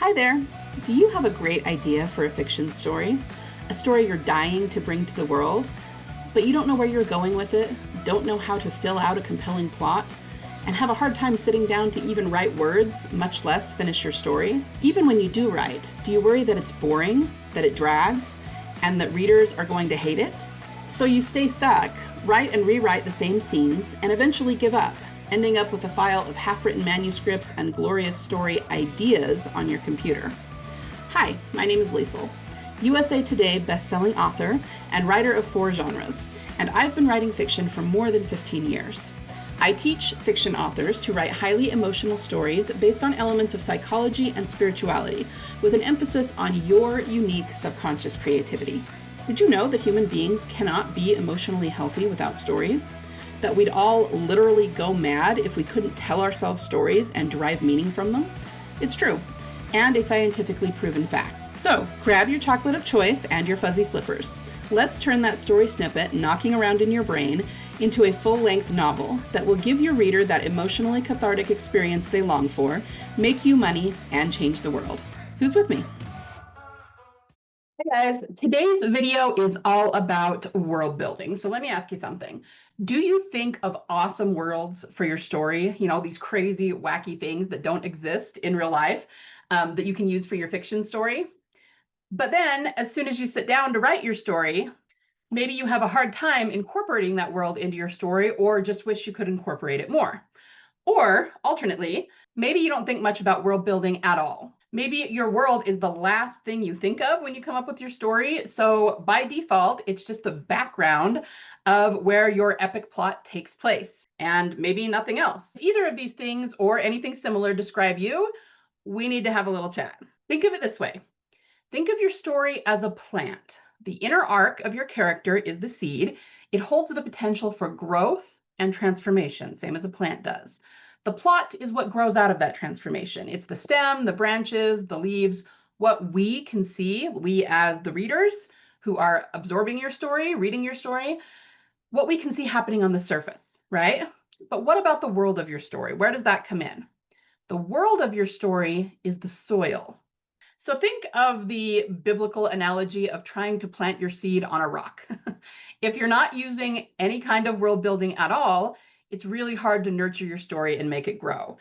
Hi there! Do you have a great idea for a fiction story? A story you're dying to bring to the world, but you don't know where you're going with it, don't know how to fill out a compelling plot, and have a hard time sitting down to even write words, much less finish your story? Even when you do write, do you worry that it's boring, that it drags, and that readers are going to hate it? So you stay stuck, write and rewrite the same scenes, and eventually give up, ending up with a file of half-written manuscripts and glorious story ideas on your computer. Hi, my name is Liesl, USA Today best-selling author and writer of 4 genres, and I've been writing fiction for more than 15 years. I teach fiction authors to write highly emotional stories based on elements of psychology and spirituality, with an emphasis on your unique subconscious creativity. Did you know that human beings cannot be emotionally healthy without stories? That we'd all literally go mad if we couldn't tell ourselves stories and derive meaning from them? It's true, and a scientifically proven fact. So, grab your chocolate of choice and your fuzzy slippers. Let's turn that story snippet knocking around in your brain into a full-length novel that will give your reader that emotionally cathartic experience they long for, make you money, and change the world. Who's with me? Hey guys, today's video is all about world building. So let me ask you something. Do you think of awesome worlds for your story? You know, these crazy, wacky things that don't exist in real life that you can use for your fiction story? But then as soon as you sit down to write your story, maybe you have a hard time incorporating that world into your story, or just wish you could incorporate it more. Or alternately, maybe you don't think much about world building at all. Maybe your world is the last thing you think of when you come up with your story. So by default, it's just the background of where your epic plot takes place, and maybe nothing else. If either of these things or anything similar describe you, we need to have a little chat. Think of it this way. Think of your story as a plant. The inner arc of your character is the seed. It holds the potential for growth and transformation, same as a plant does. The plot is what grows out of that transformation. It's the stem, the branches, the leaves, what we can see, we as the readers who are absorbing your story, reading your story, what we can see happening on the surface, right? But what about the world of your story? Where does that come in? The world of your story is the soil. So think of the biblical analogy of trying to plant your seed on a rock. If you're not using any kind of world building at all, it's really hard to nurture your story and make it grow.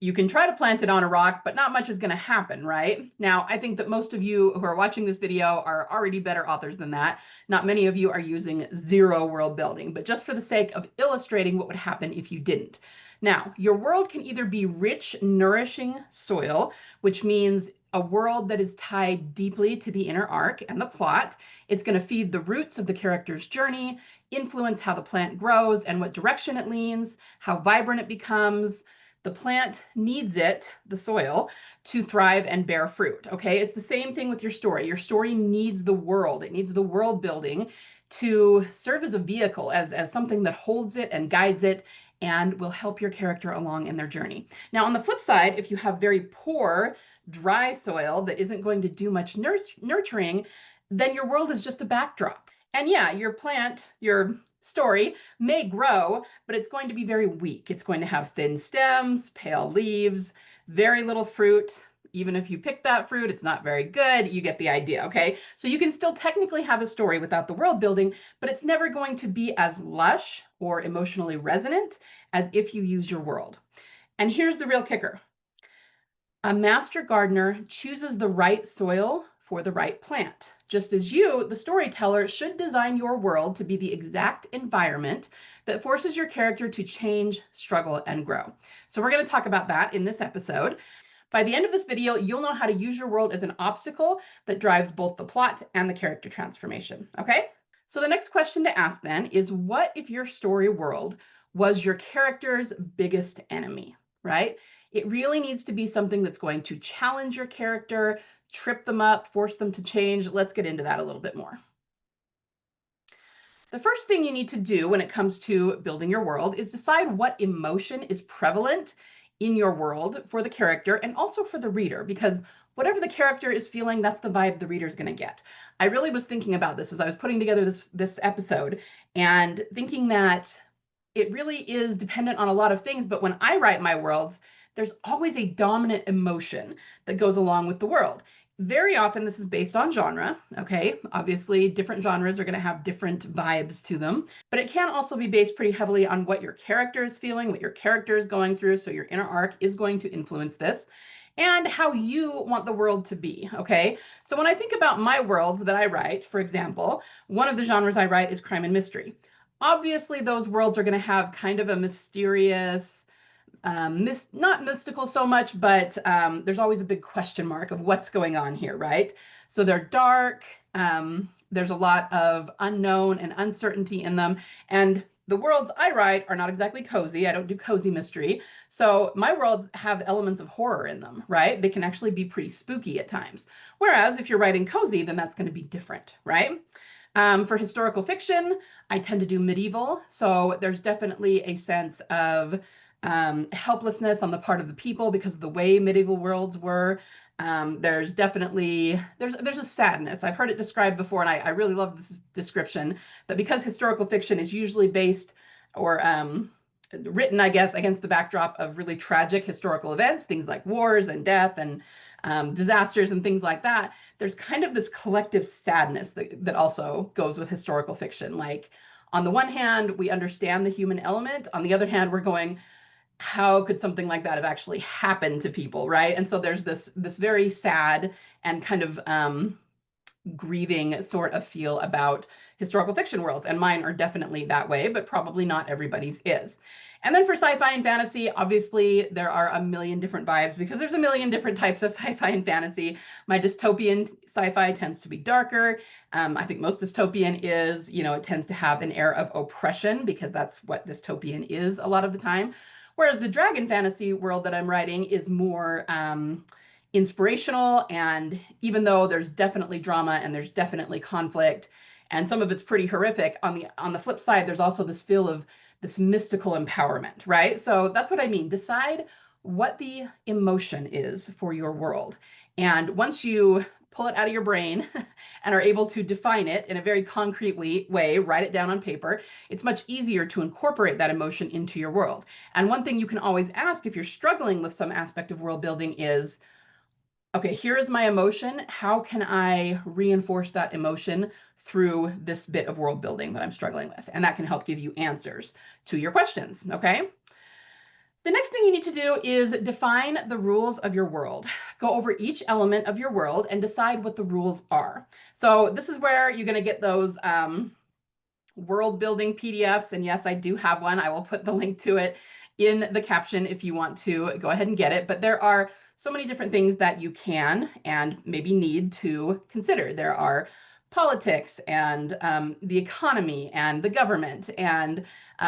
You can try to plant it on a rock, but not much is going to happen, right? Now, I think that most of you who are watching this video are already better authors than that. Not many of you are using zero world building, but just for the sake of illustrating what would happen if you didn't. Now, your world can either be rich, nourishing soil, which means a world that is tied deeply to the inner arc and the plot. It's going to feed the roots of the character's journey, influence how the plant grows and what direction it leans, how vibrant it becomes. The plant needs it, the soil, to thrive and bear fruit, okay? It's the same thing with your story. Your story needs the world. It needs the world building to serve as a vehicle, as something that holds it and guides it and will help your character along in their journey. Now, on the flip side, if you have very poor, dry soil that isn't going to do much nurturing, then your world is just a backdrop. And yeah, your plant, your story may grow, but it's going to be very weak. It's going to have thin stems, pale leaves, very little fruit. Even if you pick that fruit, it's not very good. You get the idea, okay? So you can still technically have a story without the world building, but it's never going to be as lush or emotionally resonant as if you use your world. And here's the real kicker. A master gardener chooses the right soil for the right plant. Just as you, the storyteller, should design your world to be the exact environment that forces your character to change, struggle, and grow. So we're going to talk about that in this episode. By the end of this video, you'll know how to use your world as an obstacle that drives both the plot and the character transformation, okay? So the next question to ask then is, what if your story world was your character's biggest enemy, right? It really needs to be something that's going to challenge your character, trip them up, force them to change. Let's get into that a little bit more. The first thing you need to do when it comes to building your world is decide what emotion is prevalent in your world for the character and also for the reader, because whatever the character is feeling, that's the vibe the reader's going to get. I really was thinking about this as I was putting together this episode and thinking that it really is dependent on a lot of things. But when I write my worlds, there's always a dominant emotion that goes along with the world. Very often this is based on genre, okay? Obviously, different genres are going to have different vibes to them, but it can also be based pretty heavily on what your character is feeling, what your character is going through. So your inner arc is going to influence this, and how you want the world to be, okay? So when I think about my worlds that I write, for example, one of the genres I write is crime and mystery. Obviously, those worlds are going to have kind of a mysterious, not mystical so much, but there's always a big question mark of what's going on here, right? So they're dark. There's a lot of unknown and uncertainty in them. And the worlds I write are not exactly cozy. I don't do cozy mystery. So my worlds have elements of horror in them, right? They can actually be pretty spooky at times. Whereas if you're writing cozy, then that's going to be different, right? For historical fiction, I tend to do medieval. So there's definitely a sense of helplessness on the part of the people because of the way medieval worlds were. There's definitely, there's a sadness. I've heard it described before, and I really love this description, that because historical fiction is usually based or written, I guess, against the backdrop of really tragic historical events, things like wars and death and disasters and things like that, there's kind of this collective sadness that also goes with historical fiction. Like, on the one hand, we understand the human element. On the other hand, we're going, how could something like that have actually happened to people, right? And so there's this very sad and kind of grieving sort of feel about historical fiction worlds, and mine are definitely that way, but probably not everybody's is. And then for sci-fi and fantasy, obviously there are a million different vibes because there's a million different types of sci-fi and fantasy. My dystopian sci-fi tends to be darker. I think most dystopian is, it tends to have an air of oppression because that's what dystopian is a lot of the time. Whereas the dragon fantasy world that I'm writing is more inspirational, and even though there's definitely drama and there's definitely conflict and some of it's pretty horrific, on the flip side there's also this feel of this mystical empowerment, right? So that's what I mean. Decide what the emotion is for your world, and once you pull it out of your brain and are able to define it in a very concrete way, write it down on paper, it's much easier to incorporate that emotion into your world. And one thing you can always ask if you're struggling with some aspect of world building is, okay, here is my emotion. How can I reinforce that emotion through this bit of world building that I'm struggling with? And that can help give you answers to your questions, okay? The next thing you need to do is define the rules of your world. Go over each element of your world and decide what the rules are. So this is where you're going to get those world building PDFs. And yes, I do have one. I will put the link to it in the caption if you want to go ahead and get it. But there are so many different things that you can and maybe need to consider. There are politics and the economy and the government and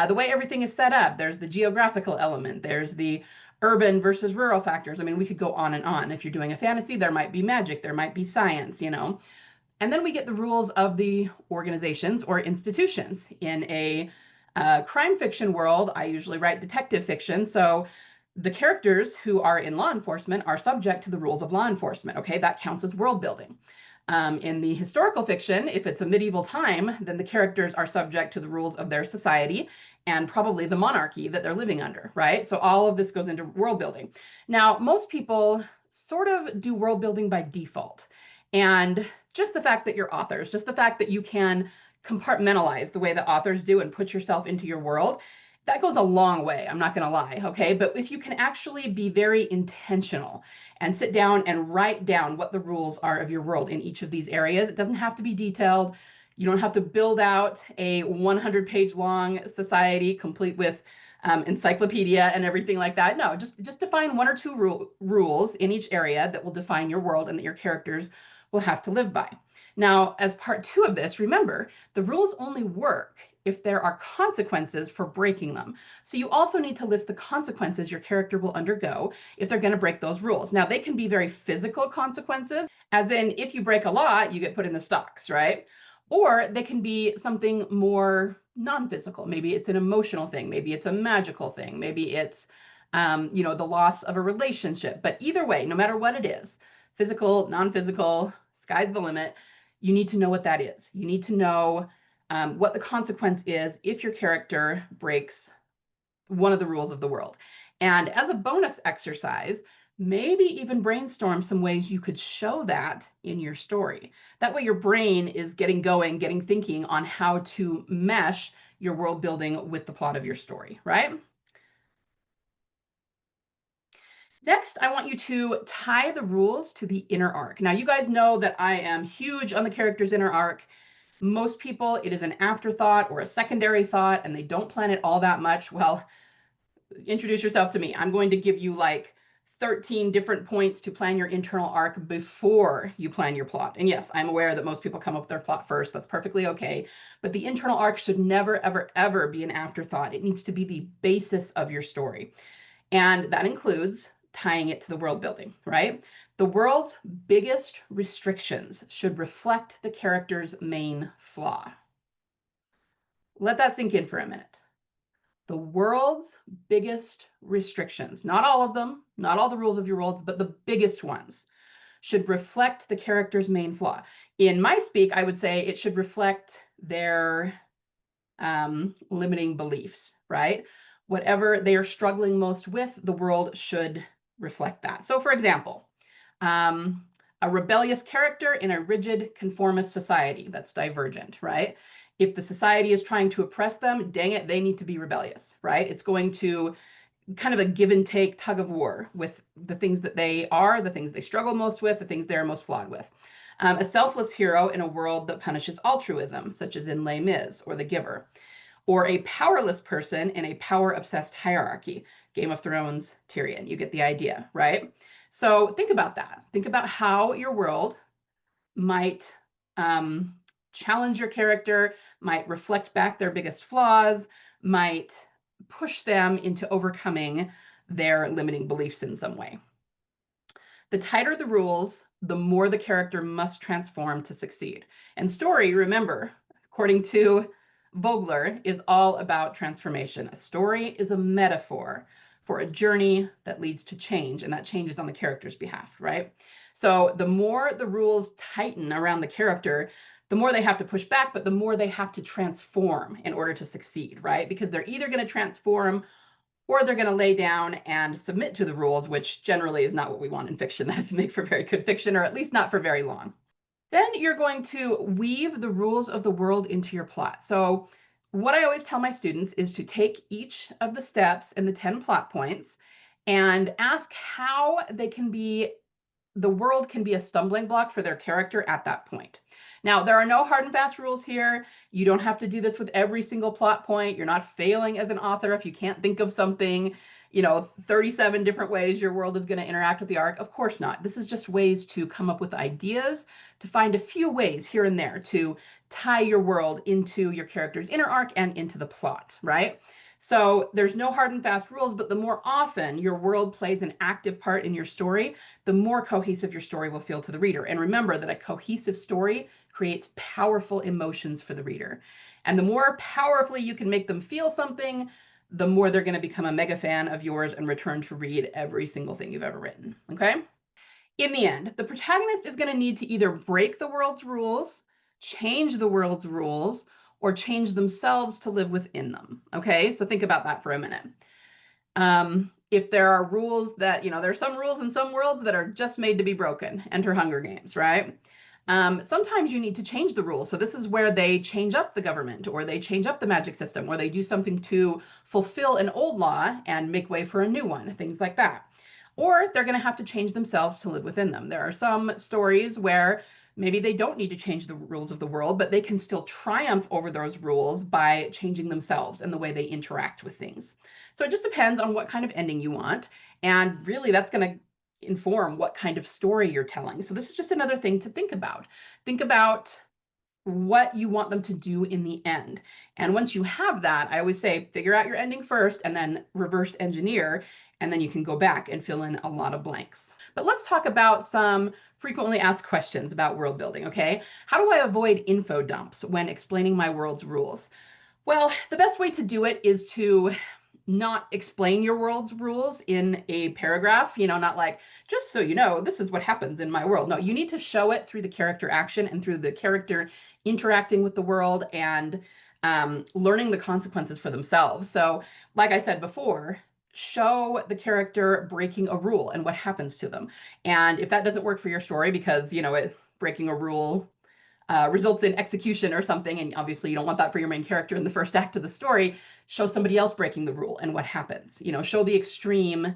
the way everything is set up. There's the geographical element. There's the urban versus rural factors. I mean, we could go on and on. If you're doing a fantasy, there might be magic, there might be science, And then we get the rules of the organizations or institutions. In a crime fiction world, I usually write detective fiction. So the characters who are in law enforcement are subject to the rules of law enforcement. Okay, that counts as world building. In the historical fiction, if it's a medieval time, then the characters are subject to the rules of their society and probably the monarchy that they're living under, right? So all of this goes into world building. Now, most people sort of do world building by default. And just the fact that you're authors, just the fact that you can compartmentalize the way that authors do and put yourself into your world, that goes a long way. I'm not going to lie. Okay. But if you can actually be very intentional and sit down and write down what the rules are of your world in each of these areas, it doesn't have to be detailed. You don't have to build out a 100-page long society complete with encyclopedia and everything like that. No, just define one or two rules in each area that will define your world and that your characters will have to live by. Now, as part 2 of this, remember, the rules only work if there are consequences for breaking them. So you also need to list the consequences your character will undergo if they're going to break those rules. Now, they can be very physical consequences, as in if you break a law, you get put in the stocks, right? Or they can be something more non-physical. Maybe it's an emotional thing. Maybe it's a magical thing. Maybe it's, the loss of a relationship. But either way, no matter what it is, physical, non-physical, sky's the limit. You need to know what that is. You need to know what the consequence is if your character breaks one of the rules of the world. And as a bonus exercise, maybe even brainstorm some ways you could show that in your story. That way your brain is getting going, getting thinking on how to mesh your world building with the plot of your story, right? Next, I want you to tie the rules to the inner arc. Now, you guys know that I am huge on the character's inner arc. Most people, it is an afterthought or a secondary thought, and they don't plan it all that much. Well, introduce yourself to me. I'm going to give you like 13 different points to plan your internal arc before you plan your plot. And yes, I'm aware that most people come up with their plot first. That's perfectly okay. But the internal arc should never, ever, ever be an afterthought. It needs to be the basis of your story. And that includes tying it to the world building, right? The world's biggest restrictions should reflect the character's main flaw. Let that sink in for a minute. The world's biggest restrictions, not all of them, not all the rules of your worlds, but the biggest ones, should reflect the character's main flaw. In my speak, I would say it should reflect their limiting beliefs, right? Whatever they are struggling most with, the world should reflect that. So for example, a rebellious character in a rigid conformist society that's divergent, right? If the society is trying to oppress them, dang it, they need to be rebellious, right? It's going to kind of a give and take tug of war with the things that they are, the things they struggle most with, the things they're most flawed with. A selfless hero in a world that punishes altruism, such as in Les Mis or The Giver, or a powerless person in a power-obsessed hierarchy, Game of Thrones, Tyrion. You get the idea, right? So think about that. Think about how your world might challenge your character, might reflect back their biggest flaws, might push them into overcoming their limiting beliefs in some way. The tighter the rules, the more the character must transform to succeed. And story, remember, according to Vogler, is all about transformation. A story is a metaphor for a journey that leads to change, and that change is on the character's behalf, right? So the more the rules tighten around the character, the more they have to push back, but the more they have to transform in order to succeed, right? Because they're either going to transform or they're going to lay down and submit to the rules, which generally is not what we want in fiction. That doesn't make for very good fiction, or at least not for very long. Then you're going to weave the rules of the world into your plot. So what I always tell my students is to take each of the steps in the 10 plot points and ask how they can be, the world can be a stumbling block for their character at that point. Now, there are no hard and fast rules here. You don't have to do this with every single plot point. You're not failing as an author if you can't think of something, 37 different ways your world is going to interact with the arc. Of course not. This is just ways to come up with ideas, to find a few ways here and there to tie your world into your character's inner arc and into the plot, right? So there's no hard and fast rules, but the more often your world plays an active part in your story, the more cohesive your story will feel to the reader. And remember that a cohesive story creates powerful emotions for the reader. And the more powerfully you can make them feel something, the more they're going to become a mega fan of yours and return to read every single thing you've ever written, okay? In the end, the protagonist is going to need to either break the world's rules, change the world's rules, or change themselves to live within them, okay? So think about that for a minute. If there are rules that, there's some rules in some worlds that are just made to be broken. Enter Hunger Games, right? Sometimes you need to change the rules. So this is where they change up the government, or they change up the magic system, or they do something to fulfill an old law and make way for a new one, things like that. Or they're going to have to change themselves to live within them. There are some stories where maybe they don't need to change the rules of the world, but they can still triumph over those rules by changing themselves and the way they interact with things. So it just depends on what kind of ending you want. And really, that's going to inform what kind of story you're telling. So this is just another thing to think about. Think about what you want them to do in the end. And once you have that, I always say, figure out your ending first and then reverse engineer, and then you can go back and fill in a lot of blanks. But let's talk about some frequently asked questions about world building, okay? How do I avoid info dumps when explaining my world's rules? Well, the best way to do it is to not explain your world's rules in a paragraph, not like, just so you know, this is what happens in my world. No, you need to show it through the character action and through the character interacting with the world and learning the consequences for themselves. So like I said before, show the character breaking a rule and what happens to them. And if that doesn't work for your story because, breaking a rule results in execution or something, and obviously you don't want that for your main character in the first act of the story, show somebody else breaking the rule and what happens. Show the extreme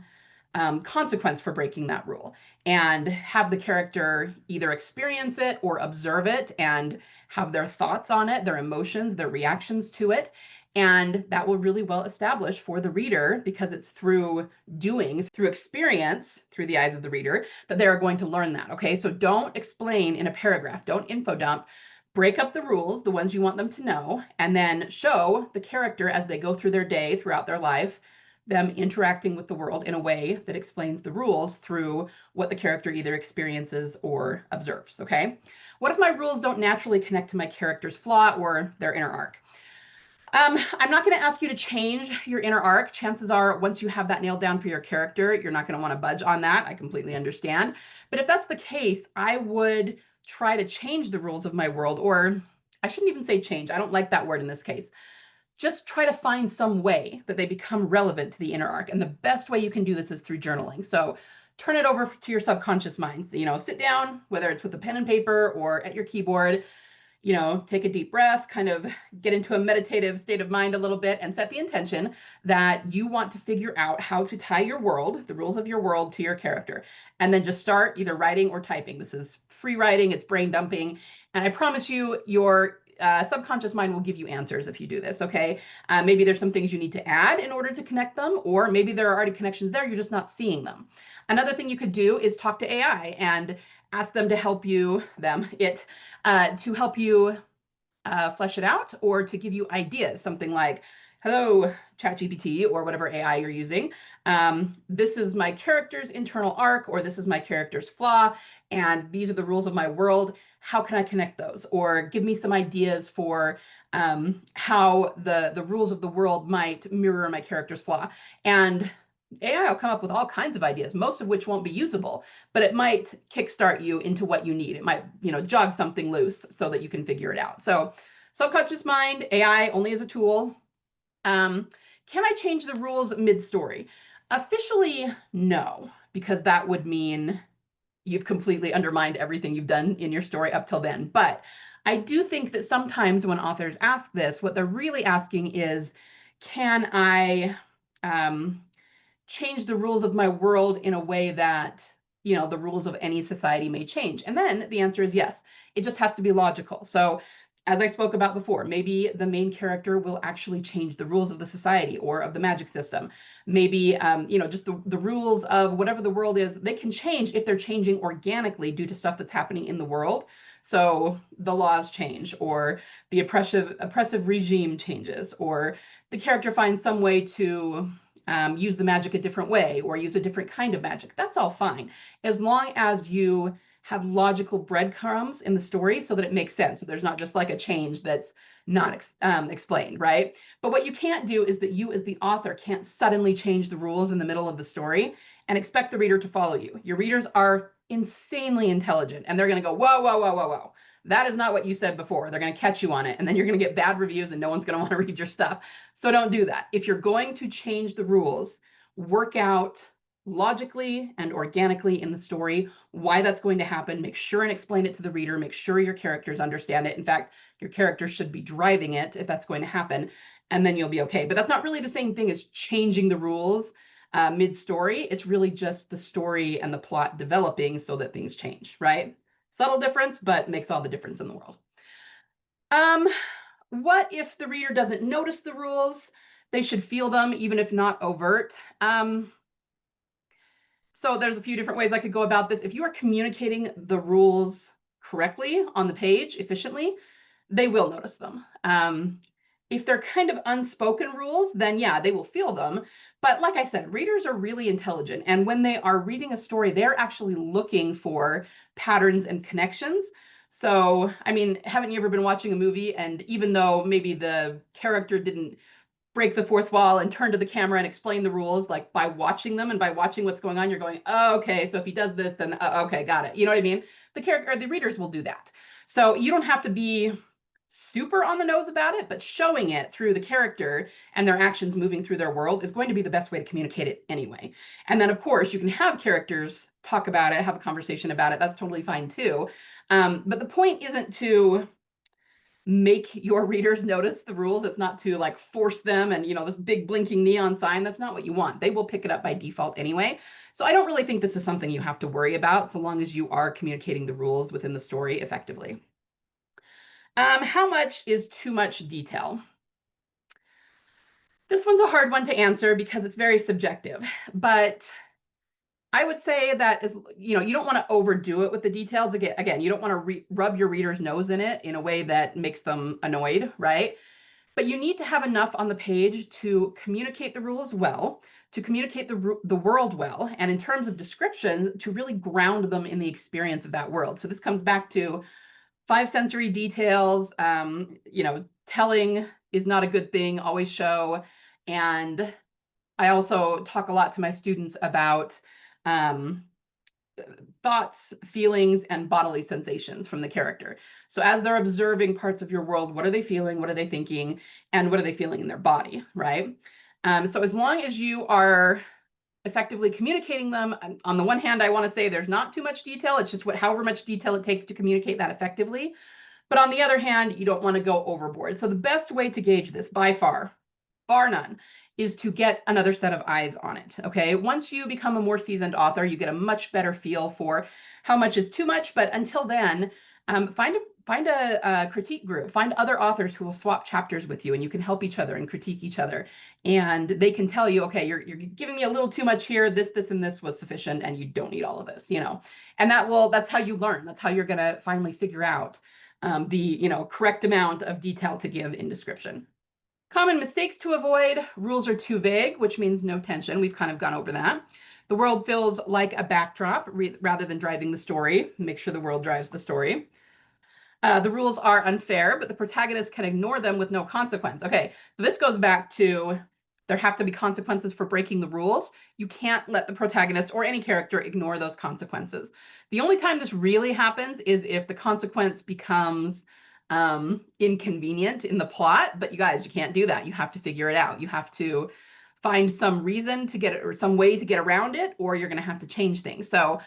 consequence for breaking that rule, and have the character either experience it or observe it and have their thoughts on it, their emotions, their reactions to it. And that will really well establish for the reader, because it's through doing, through experience, through the eyes of the reader, that they are going to learn that. Okay, so don't explain in a paragraph, don't info dump. Break up the rules, the ones you want them to know, and then show the character as they go through their day, throughout their life, them interacting with the world in a way that explains the rules through what the character either experiences or observes. Okay, what if my rules don't naturally connect to my character's flaw or their inner arc? I'm not going to ask you to change your inner arc. Chances are, once you have that nailed down for your character, you're not going to want to budge on that. I completely understand. But if that's the case, I would try to change the rules of my world, or I shouldn't even say change. I don't like that word in this case. Just try to find some way that they become relevant to the inner arc. And the best way you can do this is through journaling. So turn it over to your subconscious mind. Sit down, whether it's with a pen and paper or at your keyboard, take a deep breath, kind of get into a meditative state of mind a little bit, and set the intention that you want to figure out how to tie your world, the rules of your world, to your character. And then just start either writing or typing. This is free writing, it's brain dumping. And I promise you, your subconscious mind will give you answers if you do this, okay? Maybe there's some things you need to add in order to connect them, or maybe there are already connections there, you're just not seeing them. Another thing you could do is talk to AI and ask them to help you, to help you flesh it out, or to give you ideas, something like, hello, ChatGPT, or whatever AI you're using. This is my character's internal arc, or this is my character's flaw, and these are the rules of my world. How can I connect those? Or give me some ideas for how the rules of the world might mirror my character's flaw. And AI will come up with all kinds of ideas, most of which won't be usable, but it might kickstart you into what you need. It might, jog something loose so that you can figure it out. So subconscious mind, AI only as a tool. Can I change the rules mid-story? Officially, no, because that would mean you've completely undermined everything you've done in your story up till then. But I do think that sometimes when authors ask this, what they're really asking is, can I change the rules of my world in a way that, the rules of any society may change? And then the answer is yes. It just has to be logical. So as I spoke about before, maybe the main character will actually change the rules of the society or of the magic system. Maybe, just the rules of whatever the world is, they can change if they're changing organically due to stuff that's happening in the world. So the laws change, or the oppressive regime changes, or the character finds some way to use the magic a different way, or use a different kind of magic. That's all fine, as long as you have logical breadcrumbs in the story so that it makes sense. So there's not just like a change that's not explained, right? But what you can't do is that you as the author can't suddenly change the rules in the middle of the story and expect the reader to follow you. Your readers are insanely intelligent, and they're going to go, whoa, whoa, whoa, whoa, whoa. That is not what you said before. They're going to catch you on it, and then you're going to get bad reviews and no one's going to want to read your stuff. So don't do that. If you're going to change the rules, work out logically and organically in the story why that's going to happen. Make sure and explain it to the reader. Make sure your characters understand it. In fact, your characters should be driving it if that's going to happen, and then you'll be okay. But that's not really the same thing as changing the rules mid-story. It's really just the story and the plot developing so that things change, right? Subtle difference, but makes all the difference in the world. What if the reader doesn't notice the rules? They should feel them, even if not overt. So there's a few different ways I could go about this. If you are communicating the rules correctly on the page efficiently, they will notice them. If they're kind of unspoken rules, then yeah, they will feel them. But like I said, readers are really intelligent. And when they are reading a story, they're actually looking for patterns and connections. So, I mean, haven't you ever been watching a movie, and even though maybe the character didn't break the fourth wall and turn to the camera and explain the rules, like by watching them and by watching what's going on, you're going, oh, okay, so if he does this, then okay, got it. You know what I mean? The character or the readers will do that. So you don't have to be super on the nose about it, but showing it through the character and their actions moving through their world is going to be the best way to communicate it anyway. And then, of course, you can have characters talk about it, have a conversation about it. That's totally fine too. But the point isn't to make your readers notice the rules. It's not to like force them and, this big blinking neon sign. That's not what you want. They will pick it up by default anyway. So I don't really think this is something you have to worry about so long as you are communicating the rules within the story effectively. How much is too much detail? This one's a hard one to answer because it's very subjective, but I would say that is, you don't want to overdo it with the details. Again, you don't want to rub your reader's nose in it in a way that makes them annoyed, right? But you need to have enough on the page to communicate the rules well, to communicate the world well, and in terms of description, to really ground them in the experience of that world. So this comes back to 5 sensory details. Telling is not a good thing. Always show. And I also talk a lot to my students about thoughts, feelings, and bodily sensations from the character. So as they're observing parts of your world, what are they feeling? What are they thinking? And what are they feeling in their body, right? So as long as you are effectively communicating them, on the one hand, I want to say there's not too much detail. It's just however much detail it takes to communicate that effectively. But on the other hand, you don't want to go overboard. So the best way to gauge this by far, bar none, is to get another set of eyes on it. Okay. Once you become a more seasoned author, you get a much better feel for how much is too much. But until then, find a critique group, find other authors who will swap chapters with you, and you can help each other and critique each other. And they can tell you, okay, you're giving me a little too much here. This, and this was sufficient, and you don't need all of this, And that's how you learn. That's how you're going to finally figure out the correct amount of detail to give in description. Common mistakes to avoid. Rules are too vague, which means no tension. We've kind of gone over that. The world feels like a backdrop rather than driving the story. Make sure the world drives the story. The rules are unfair, but the protagonist can ignore them with no consequence. Okay, so this goes back to there have to be consequences for breaking the rules. You can't let the protagonist or any character ignore those consequences. The only time this really happens is if the consequence becomes inconvenient in the plot. But you guys, you can't do that. You have to figure it out. You have to find some reason to get it or some way to get around it, or you're going to have to change things. So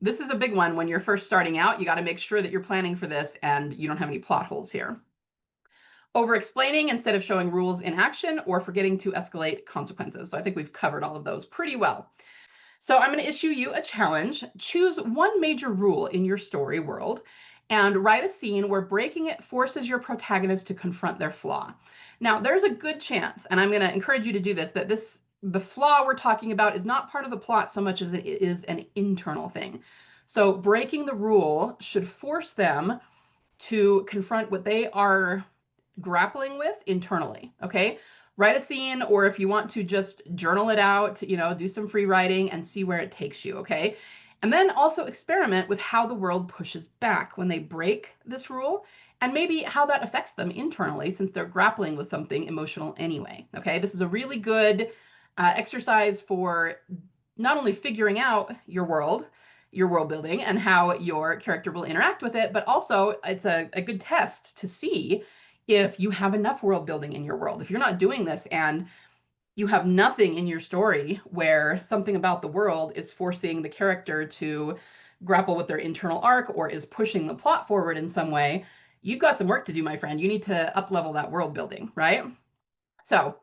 this is a big one when you're first starting out. You got to make sure that you're planning for this and you don't have any plot holes here. Over-explaining instead of showing rules in action, or forgetting to escalate consequences. So I think we've covered all of those pretty well. So I'm going to issue you a challenge. Choose one major rule in your story world and write a scene where breaking it forces your protagonist to confront their flaw. Now, there's a good chance, and I'm going to encourage you to do this, that the flaw we're talking about is not part of the plot so much as it is an internal thing. So breaking the rule should force them to confront what they are grappling with internally, okay? Write a scene, or if you want to just journal it out, do some free writing and see where it takes you, okay? And then also experiment with how the world pushes back when they break this rule, and maybe how that affects them internally since they're grappling with something emotional anyway, okay? This is a really good exercise for not only figuring out your world building and how your character will interact with it, but also it's a good test to see if you have enough world building in your world. If you're not doing this and you have nothing in your story where something about the world is forcing the character to grapple with their internal arc or is pushing the plot forward in some way, you've got some work to do, my friend. You need to up-level that world building, right? So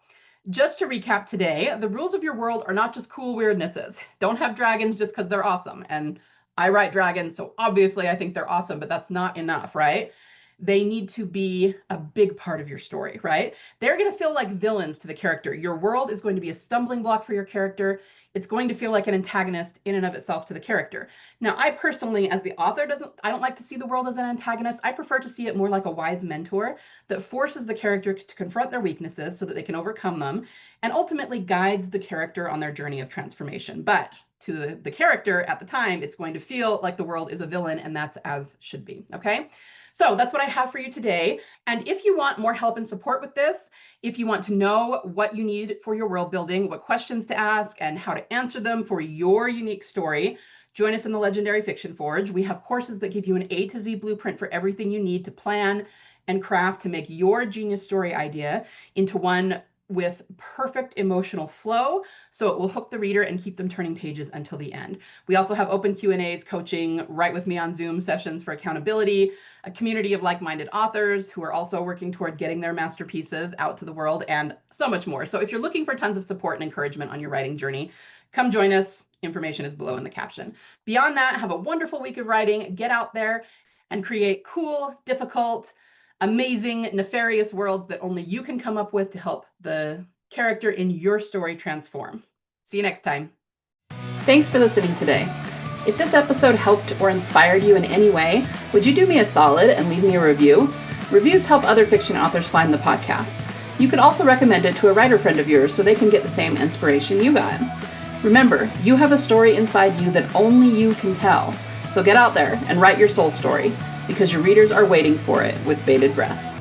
just to recap today, the rules of your world are not just cool weirdnesses. Don't have dragons just because they're awesome. And I write dragons, so obviously I think they're awesome, but that's not enough, right? They need to be a big part of your story, right? They're going to feel like villains to the character. Your world is going to be a stumbling block for your character. It's going to feel like an antagonist in and of itself to the character. Now, I personally, as the author, I don't like to see the world as an antagonist. I prefer to see it more like a wise mentor that forces the character to confront their weaknesses so that they can overcome them, and ultimately guides the character on their journey of transformation. But to the character at the time, it's going to feel like the world is a villain, and that's as should be, okay? So that's what I have for you today. And if you want more help and support with this, if you want to know what you need for your world building, what questions to ask, and how to answer them for your unique story, join us in the Legendary Fiction Forge. We have courses that give you an A to Z blueprint for everything you need to plan and craft to make your genius story idea into one with perfect emotional flow, so it will hook the reader and keep them turning pages until the end. We also have open Q&As, coaching, right with me on Zoom sessions for accountability, a community of like-minded authors who are also working toward getting their masterpieces out to the world, and so much more. So if you're looking for tons of support and encouragement on your writing journey, come join us. Information is below in the caption. Beyond that, have a wonderful week of writing. Get out there and create cool, difficult, amazing, nefarious worlds that only you can come up with to help the character in your story transform. See you next time. Thanks for listening today. If this episode helped or inspired you in any way, would you do me a solid and leave me a review? Reviews help other fiction authors find the podcast. You could also recommend it to a writer friend of yours so they can get the same inspiration you got. Remember, you have a story inside you that only you can tell. So get out there and write your soul story, because your readers are waiting for it with bated breath.